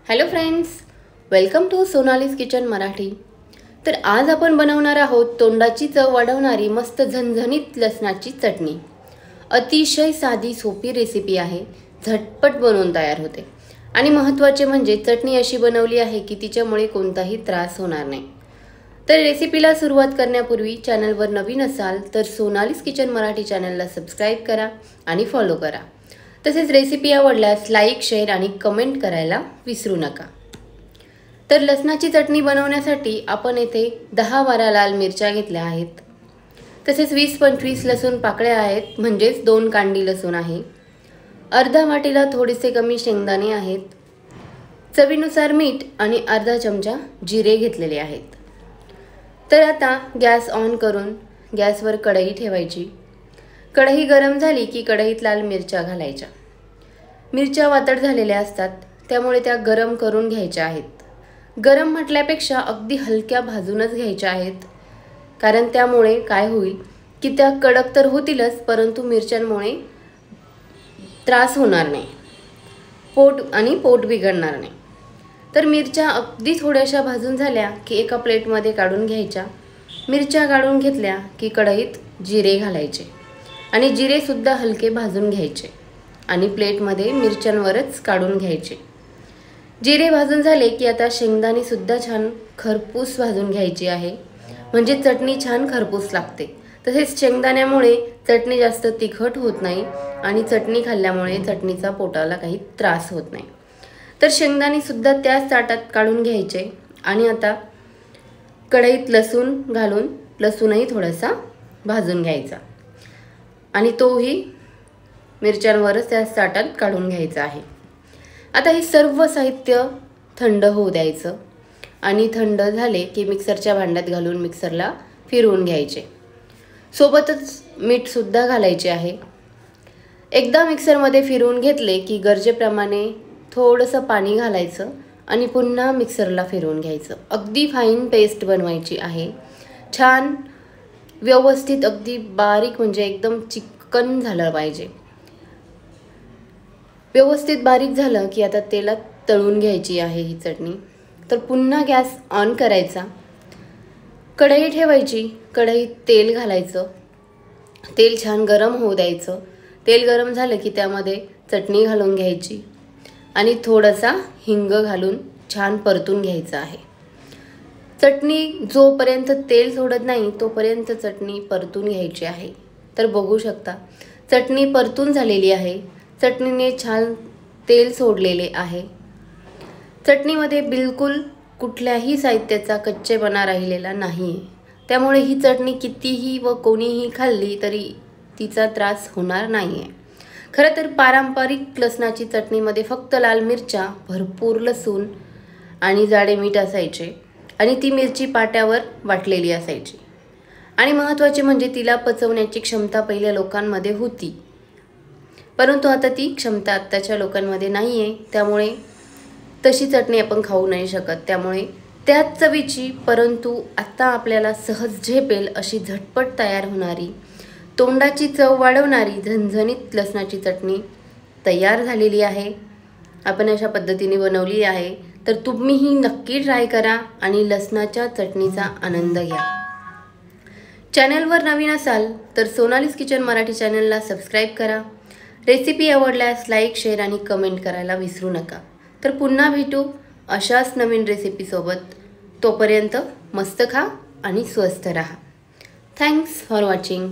Hello friends, welcome to Sonali's kitchen Marathi. तर आज आपण बनवणार आहोत तोंडाची चव वाढवणारी मस्त झणझणीत लसणाची चटणी। अतिशय साधी सोपी रेसिपी आहे, झटपट बनवून तयार होते आणि महत्त्वाचे म्हणजे चटणी अशी बनवली आहे की तिच्यामुळे कोणताही त्रास होणार नाही। तर रेसिपीला सुरुवात करण्यापूर्वी चॅनलवर नवीन असाल तर सोनालीज किचन मराठी चॅनलला सबस्क्राइब करा आणि फॉलो करा। तसेच रेसिपी आवडल्यास लाईक, शेअर आणि कमेंट करायला विसरू नका। तर लसणाची चटणी बनवण्यासाठी आपण येथे 10-12 लाल मिरच्या घेतल्या आहेत। तसेच 20-25 लसूण पाकळ्या आहेत, म्हणजेच 2 कांडी लसूण आहे। अर्धा वाटीला थोडेसे कमी शेंगदाणे आहेत, चवीनुसार मीठ आणि अर्धा चमचा जिरे घेतलेले आहेत। तर आता गॅस ऑन करून गॅसवर कढई ठेवायची। कढई गरम झाली की कढईत लाल मिरच्या घालायच्या। मिरच्या वातड झालेल्या असतात त्यामुळे त्या गरम करून घ्यायच्या आहेत। गरम म्हटल्यापेक्षा अगदी हलक्या भाजूनच घ्यायच्या आहेत, कारण त्यामुळे काय होईल की त्या कडक तर होतीलच, परंतु मिरच्यांमुळे त्रास होणार नाही, पोट बिघडणार नाही। तर मिरच्या अगदी थोड्याशा भाजून झाल्या की एका प्लेटमध्ये काढून घ्यायच्या। मिरच्या काढून घेतल्या की कढईत जिरे घालायचे आणि जिरे सुद्धा हलके भाजून घ्यायचे आणि प्लेटमध्ये मिरच्यांवरच काढून घ्यायचे। जिरे भाजून झाले की आता शेंगदाणे सुद्धा छान खरपूस भाजून घ्यायची आहे, म्हणजे चटणी छान खरपूस लागते। तसेच शेंगदाण्यामुळे चटणी जास्त तिखट होत नाही आणि चटणी खाल्ल्यामुळे चटणीचा पोटाला काही त्रास होत नाही। तर शेंगदाणे सुद्धा त्याच ताटात काढून घ्यायचे आणि आता कढईत लसूण घालून लसूणही थोडासा भाजून घ्यायचा आणि तोही मिरच्यांवरच त्या ताटात काढून घ्यायचा आहे। आता हे सर्व साहित्य थंड होऊ द्यायचं आणि थंड झाले की मिक्सरच्या भांड्यात घालून मिक्सरला फिरवून घ्यायचे। सोबतच मीठ सुद्धा घालायचे आहे। एकदा मिक्सरमध्ये फिरवून घेतले की गरजेप्रमाणे थोडंसं पाणी घालायचं आणि पुन्हा मिक्सरला फिरवून घ्यायचं। अगदी फाईन पेस्ट बनवायची आहे, छान व्यवस्थित अगदी बारीक, म्हणजे एकदम चिकन झालं पाहिजे। व्यवस्थित बारीक झालं की आता तेलात तळून घ्यायची आहे ही चटणी। तर पुन्हा गॅस ऑन करायचा, कढई ठेवायची, कढईत तेल घालायचं, तेल छान गरम होऊ द्यायचं। तेल गरम झालं की त्यामध्ये चटणी घालून घ्यायची आणि थोडासा हिंग घालून छान परतून घ्यायचं आहे। चटणी जोपर्यंत तेल सोडत नाही तोपर्यंत चटणी परतून घ्यायची आहे। तर बघू शकता चटणी परतून झालेली आहे, चटणीने छान तेल सोडलेले आहे। चटणीमध्ये बिलकुल कुठल्याही साहित्याचा कच्चेपणा राहिलेला नाही आहे, त्यामुळे ही चटणी कितीही व कोणीही खाल्ली तरी तिचा त्रास होणार नाही आहे। खरं तर पारंपरिक लसणाची चटणीमध्ये फक्त लाल मिरच्या, भरपूर लसूण आणि जाडे मीठ असायचे आणि ती मिरची पाट्यावर वाटलेली असायची आणि महत्त्वाचे म्हणजे तिला पचवण्याची क्षमता पहिल्या लोकांमध्ये होती, परंतु आता ती क्षमता आत्ताच्या लोकांमध्ये नाही आहे। त्यामुळे तशी चटणी आपण खाऊ नाही शकत, त्यामुळे त्याच चवीची परंतु आता आपल्याला सहज झेपेल अशी झटपट तयार होणारी तोंडाची चव वाढवणारी झणझणीत लसणाची चटणी तयार झालेली आहे। आपण अशा पद्धतीने बनवली आहे, तर तुम्हीही नक्की ट्राय करा आणि लसणाच्या चटणीचा आनंद घ्या। चॅनलवर नवीन असाल तर सोनालीज किचन मराठी चॅनलला सबस्क्राइब करा। रेसिपी आवडल्यास लाईक, शेअर आणि कमेंट करायला विसरू नका। तर पुन्हा भेटू अशाच नवीन रेसिपीसोबत। तोपर्यंत मस्त खा आणि स्वस्थ राहा। Thanks for watching.